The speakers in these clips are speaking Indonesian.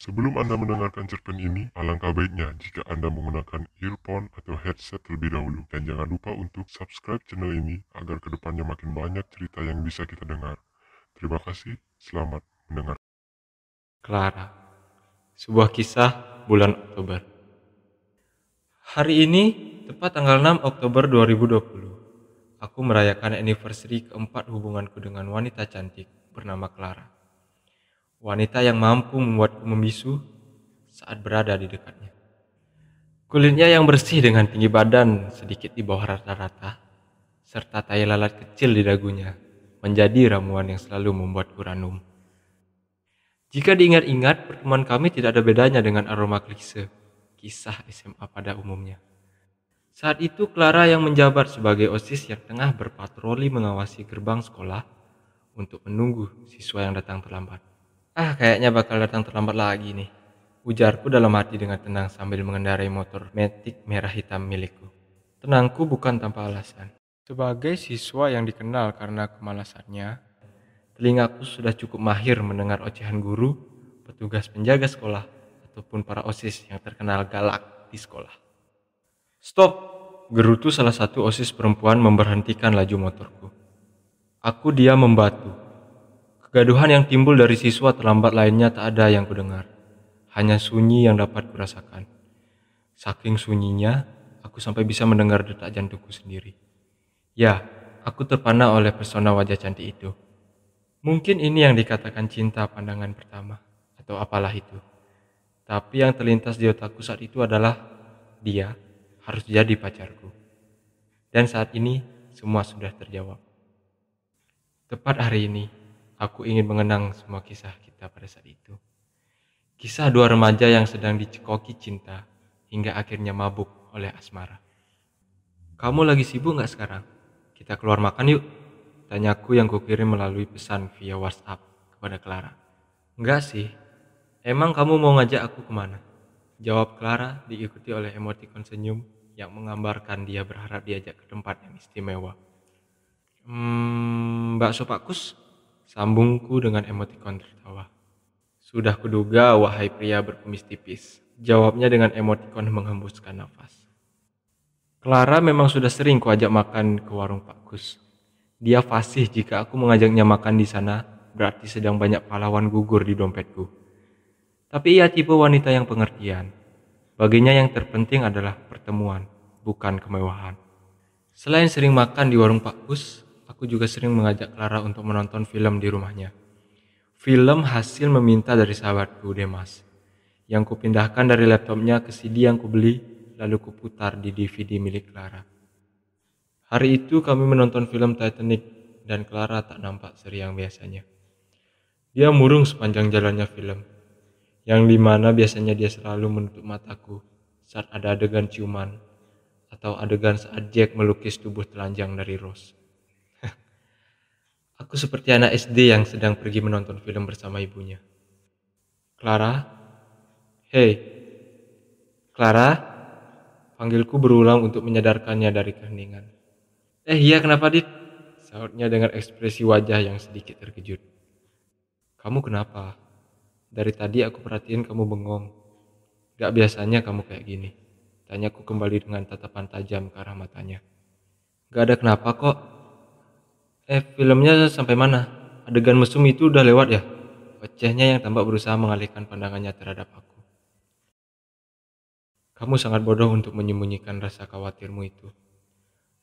Sebelum Anda mendengarkan cerpen ini, alangkah baiknya jika Anda menggunakan earphone atau headset terlebih dahulu. Dan jangan lupa untuk subscribe channel ini agar kedepannya makin banyak cerita yang bisa kita dengar. Terima kasih, selamat mendengar. Clara, sebuah kisah bulan Oktober. Hari ini, tepat tanggal 6 Oktober 2020, aku merayakan anniversary keempat hubunganku dengan wanita cantik bernama Clara. Wanita yang mampu membuatku membisu saat berada di dekatnya. Kulitnya yang bersih dengan tinggi badan sedikit di bawah rata-rata, serta tai lalat kecil di dagunya, menjadi ramuan yang selalu membuatku ranum. Jika diingat-ingat, pertemuan kami tidak ada bedanya dengan aroma klise kisah SMA pada umumnya. Saat itu Clara yang menjabat sebagai OSIS yang tengah berpatroli mengawasi gerbang sekolah untuk menunggu siswa yang datang terlambat. Kayaknya bakal datang terlambat lagi nih, ujarku dalam hati dengan tenang sambil mengendarai motor Matic merah hitam milikku. Tenangku bukan tanpa alasan. Sebagai siswa yang dikenal karena kemalasannya, telingaku sudah cukup mahir mendengar ocehan guru, petugas penjaga sekolah, ataupun para OSIS yang terkenal galak di sekolah. Stop! Gerutu salah satu OSIS perempuan memberhentikan laju motorku. Aku diam membatu. Kegaduhan yang timbul dari siswa terlambat lainnya tak ada yang kudengar. Hanya sunyi yang dapat kurasakan. Saking sunyinya, aku sampai bisa mendengar detak jantungku sendiri. Ya, aku terpana oleh pesona wajah cantik itu. Mungkin ini yang dikatakan cinta pandangan pertama, atau apalah itu. Tapi yang terlintas di otakku saat itu adalah dia harus jadi pacarku. Dan saat ini semua sudah terjawab. Tepat hari ini, aku ingin mengenang semua kisah kita pada saat itu. Kisah dua remaja yang sedang dicekoki cinta hingga akhirnya mabuk oleh asmara. Kamu lagi sibuk gak sekarang? Kita keluar makan yuk, tanyaku yang kukirim melalui pesan via WhatsApp kepada Clara. Enggak sih, emang kamu mau ngajak aku kemana? Jawab Clara diikuti oleh emotikon senyum yang menggambarkan dia berharap diajak ke tempat yang istimewa. Bakso Pak Kus? Sambungku dengan emotikon tertawa. Sudah kuduga wahai pria berkumis tipis, jawabnya dengan emotikon menghembuskan nafas. Clara memang sudah sering kuajak makan ke warung Pak Kus. Dia fasih jika aku mengajaknya makan di sana, berarti sedang banyak pahlawan gugur di dompetku. Tapi ia tipe wanita yang pengertian. Baginya yang terpenting adalah pertemuan, bukan kemewahan. Selain sering makan di warung Pak Kus, aku juga sering mengajak Clara untuk menonton film di rumahnya. Film hasil meminta dari sahabatku Demas, yang kupindahkan dari laptopnya ke CD yang kubeli, lalu kuputar di DVD milik Clara. Hari itu kami menonton film Titanic, dan Clara tak nampak seriang biasanya. Dia murung sepanjang jalannya film, yang dimana biasanya dia selalu menutup mataku saat ada adegan ciuman, atau adegan saat Jack melukis tubuh telanjang dari Rose. Aku seperti anak SD yang sedang pergi menonton film bersama ibunya. Clara? Hei, Clara? Panggilku berulang untuk menyadarkannya dari keheningan. Iya kenapa Dit? Sautnya dengan ekspresi wajah yang sedikit terkejut. Kamu kenapa? Dari tadi aku perhatiin kamu bengong. Gak biasanya kamu kayak gini. Tanyaku kembali dengan tatapan tajam ke arah matanya. Gak ada kenapa kok. Filmnya sampai mana? Adegan mesum itu udah lewat ya? Ocehnya yang tampak berusaha mengalihkan pandangannya terhadap aku. Kamu sangat bodoh untuk menyembunyikan rasa khawatirmu itu.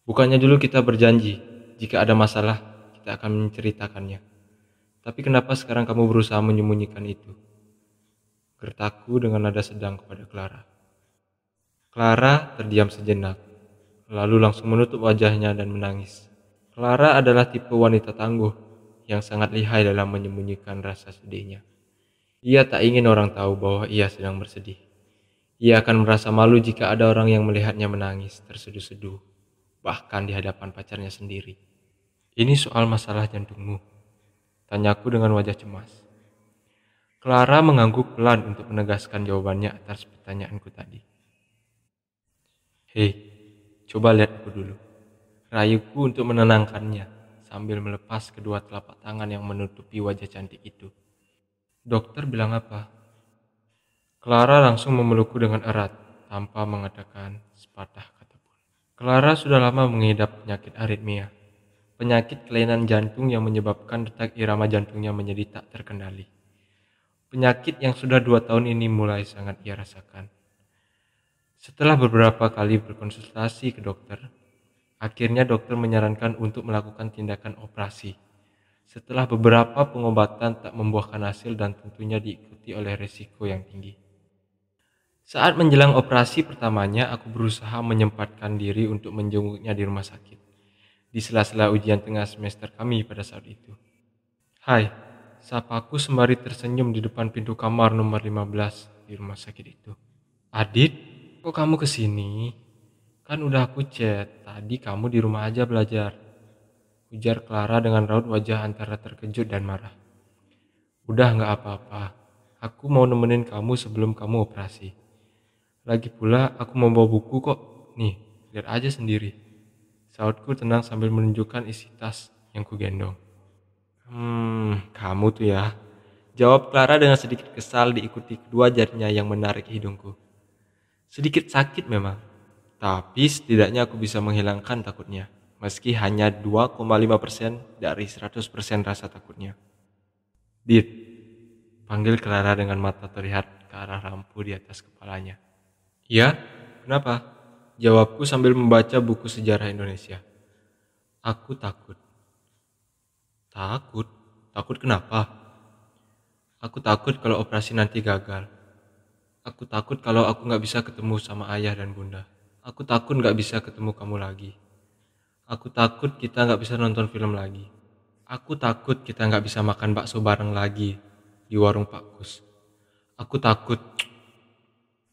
Bukannya dulu kita berjanji, jika ada masalah, kita akan menceritakannya. Tapi kenapa sekarang kamu berusaha menyembunyikan itu? Gertakku dengan nada sedang kepada Clara. Clara terdiam sejenak, lalu langsung menutup wajahnya dan menangis. Clara adalah tipe wanita tangguh yang sangat lihai dalam menyembunyikan rasa sedihnya. Ia tak ingin orang tahu bahwa ia sedang bersedih. Ia akan merasa malu jika ada orang yang melihatnya menangis, terseduh-seduh, bahkan di hadapan pacarnya sendiri. Ini soal masalah jantungmu, tanyaku dengan wajah cemas. Clara mengangguk pelan untuk menegaskan jawabannya atas pertanyaanku tadi. Hei, coba lihat aku dulu. Rayuku untuk menenangkannya sambil melepas kedua telapak tangan yang menutupi wajah cantik itu. Dokter bilang apa? Clara langsung memelukku dengan erat, tanpa mengatakan sepatah kata pun. Clara sudah lama mengidap penyakit aritmia, penyakit kelainan jantung yang menyebabkan detak irama jantungnya menjadi tak terkendali. Penyakit yang sudah 2 tahun ini mulai sangat ia rasakan. Setelah beberapa kali berkonsultasi ke dokter, akhirnya dokter menyarankan untuk melakukan tindakan operasi. Setelah beberapa pengobatan tak membuahkan hasil dan tentunya diikuti oleh risiko yang tinggi. Saat menjelang operasi pertamanya, aku berusaha menyempatkan diri untuk menjenguknya di rumah sakit, di sela-sela ujian tengah semester kami pada saat itu. "Hai," sapaku sembari tersenyum di depan pintu kamar nomor 15 di rumah sakit itu. "Adit, kok kamu kesini? Kan udah aku chat, tadi kamu di rumah aja belajar," ujar Clara dengan raut wajah antara terkejut dan marah. "Udah gak apa-apa, aku mau nemenin kamu sebelum kamu operasi. Lagi pula aku mau bawa buku kok, nih, lihat aja sendiri," sautku tenang sambil menunjukkan isi tas yang kugendong. Kamu tuh ya," jawab Clara dengan sedikit kesal diikuti kedua jarinya yang menarik hidungku. Sedikit sakit memang, tapi setidaknya aku bisa menghilangkan takutnya, meski hanya 2,5% dari 100% rasa takutnya. "Dit," panggil Clara dengan mata terlihat ke arah lampu di atas kepalanya. "Ya, kenapa?" jawabku sambil membaca buku sejarah Indonesia. "Aku takut." "Takut? Takut kenapa?" "Aku takut kalau operasi nanti gagal. Aku takut kalau aku gak bisa ketemu sama ayah dan bunda. Aku takut gak bisa ketemu kamu lagi. Aku takut kita gak bisa nonton film lagi. Aku takut kita gak bisa makan bakso bareng lagi di warung Pak Kus. Aku takut."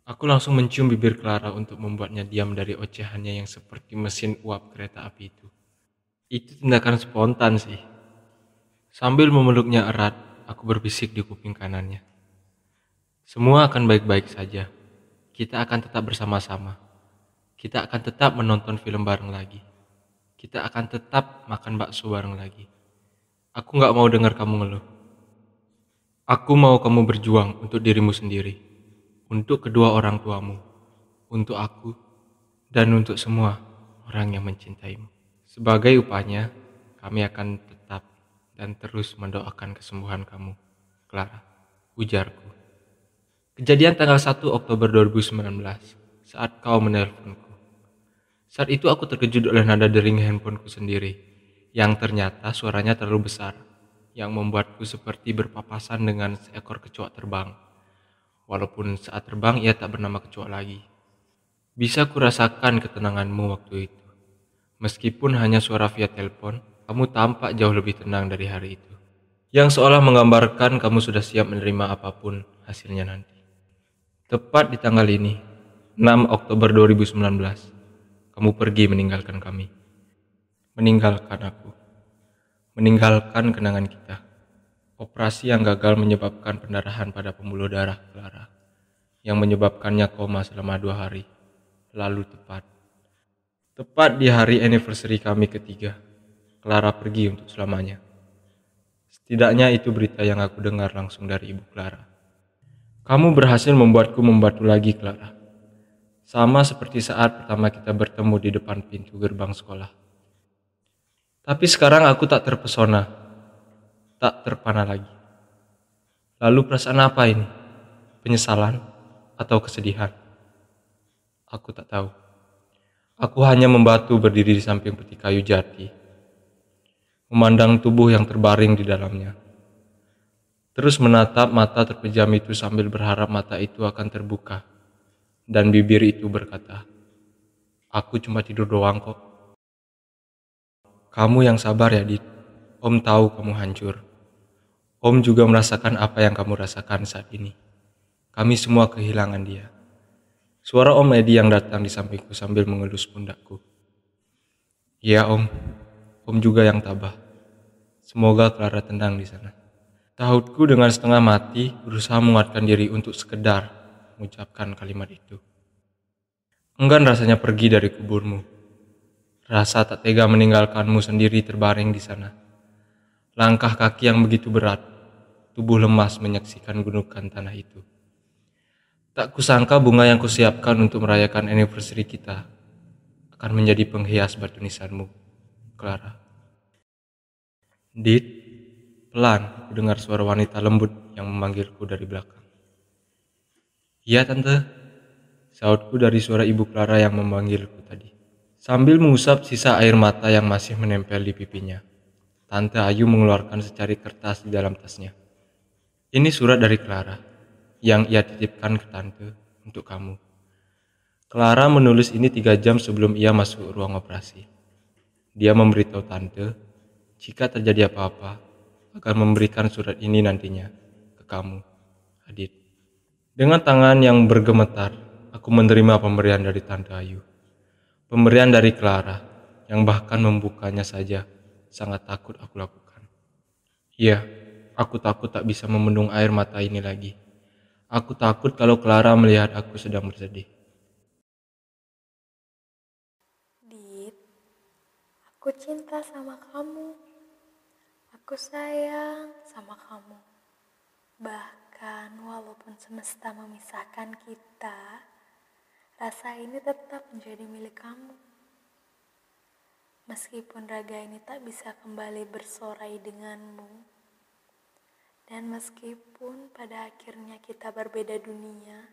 Aku langsung mencium bibir Clara untuk membuatnya diam dari ocehannya yang seperti mesin uap kereta api itu. Itu tindakan spontan sih. Sambil memeluknya erat, aku berbisik di kuping kanannya. "Semua akan baik-baik saja. Kita akan tetap bersama-sama. Kita akan tetap menonton film bareng lagi. Kita akan tetap makan bakso bareng lagi. Aku gak mau dengar kamu ngeluh. Aku mau kamu berjuang untuk dirimu sendiri, untuk kedua orang tuamu, untuk aku, dan untuk semua orang yang mencintaimu. Sebagai upahnya, kami akan tetap dan terus mendoakan kesembuhan kamu, Clara," ujarku. Kejadian tanggal 1 Oktober 2019, saat kau menelponku. Saat itu aku terkejut oleh nada dering handphoneku sendiri, yang ternyata suaranya terlalu besar, yang membuatku seperti berpapasan dengan seekor kecoa terbang. Walaupun saat terbang ia tak bernama kecoa lagi. Bisa kurasakan ketenanganmu waktu itu. Meskipun hanya suara via telepon, kamu tampak jauh lebih tenang dari hari itu. Yang seolah menggambarkan kamu sudah siap menerima apapun hasilnya nanti. Tepat di tanggal ini, 6 Oktober 2019, kamu pergi meninggalkan kami. Meninggalkan aku. Meninggalkan kenangan kita. Operasi yang gagal menyebabkan pendarahan pada pembuluh darah Clara, yang menyebabkannya koma selama 2 hari. Lalu tepat di hari anniversary kami ketiga, Clara pergi untuk selamanya. Setidaknya itu berita yang aku dengar langsung dari ibu Clara. "Kamu berhasil membuatku membatu lagi, Clara. Sama seperti saat pertama kita bertemu di depan pintu gerbang sekolah. Tapi sekarang aku tak terpesona, tak terpana lagi. Lalu perasaan apa ini? Penyesalan atau kesedihan? Aku tak tahu. Aku hanya membatu berdiri di samping peti kayu jati, memandang tubuh yang terbaring di dalamnya. Terus menatap mata terpejam itu sambil berharap mata itu akan terbuka, dan bibir itu berkata, "Aku cuma tidur doang kok." "Kamu yang sabar ya, Dit. Om tahu kamu hancur. Om juga merasakan apa yang kamu rasakan saat ini. Kami semua kehilangan dia." Suara Om Edi yang datang di sampingku sambil mengelus pundakku. "Iya Om, Om juga yang tabah. Semoga Clara tenang di sana." Tahutku dengan setengah mati berusaha menguatkan diri untuk sekedar mengucapkan kalimat itu. Enggan rasanya pergi dari kuburmu. Rasa tak tega meninggalkanmu sendiri terbaring di sana. Langkah kaki yang begitu berat, tubuh lemas menyaksikan gundukan tanah itu. Tak kusangka bunga yang kusiapkan untuk merayakan anniversary kita akan menjadi penghias batu nisanmu, Clara. Dit, pelan ku dengar suara wanita lembut yang memanggilku dari belakang. Iya tante, sautku dari suara ibu Clara yang memanggilku tadi. Sambil mengusap sisa air mata yang masih menempel di pipinya, Tante Ayu mengeluarkan secari kertas di dalam tasnya. Ini surat dari Clara, yang ia titipkan ke tante untuk kamu. Clara menulis ini 3 jam sebelum ia masuk ruang operasi. Dia memberitahu tante, jika terjadi apa-apa, akan memberikan surat ini nantinya ke kamu, Adit. Dengan tangan yang bergemetar, aku menerima pemberian dari Tante Ayu. Pemberian dari Clara, yang bahkan membukanya saja sangat takut aku lakukan. Iya, aku takut tak bisa membendung air mata ini lagi. Aku takut kalau Clara melihat aku sedang bersedih. Dit, aku cinta sama kamu. Aku sayang sama kamu. Bahkan walaupun semesta memisahkan kita, rasa ini tetap menjadi milik kamu. Meskipun raga ini tak bisa kembali bersorai denganmu, dan meskipun pada akhirnya kita berbeda dunia,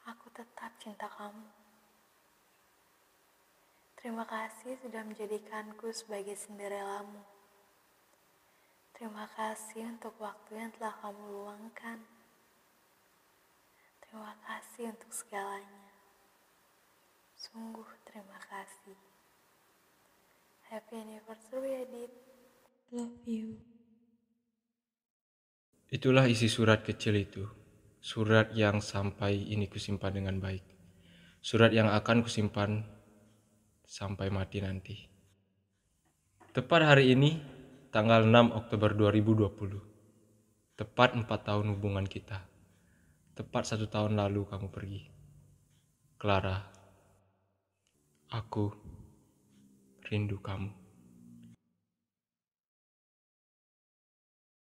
aku tetap cinta kamu. Terima kasih sudah menjadikanku sebagai Cinderellamu. Terima kasih untuk waktu yang telah kamu luangkan. Terima kasih untuk segalanya. Sungguh terima kasih. Happy anniversary, Adit. Love you. Itulah isi surat kecil itu. Surat yang sampai ini kusimpan dengan baik. Surat yang akan kusimpan sampai mati nanti. Tepat hari ini, tanggal 6 Oktober 2020. Tepat 4 tahun hubungan kita. Tepat 1 tahun lalu kamu pergi. Clara, aku rindu kamu.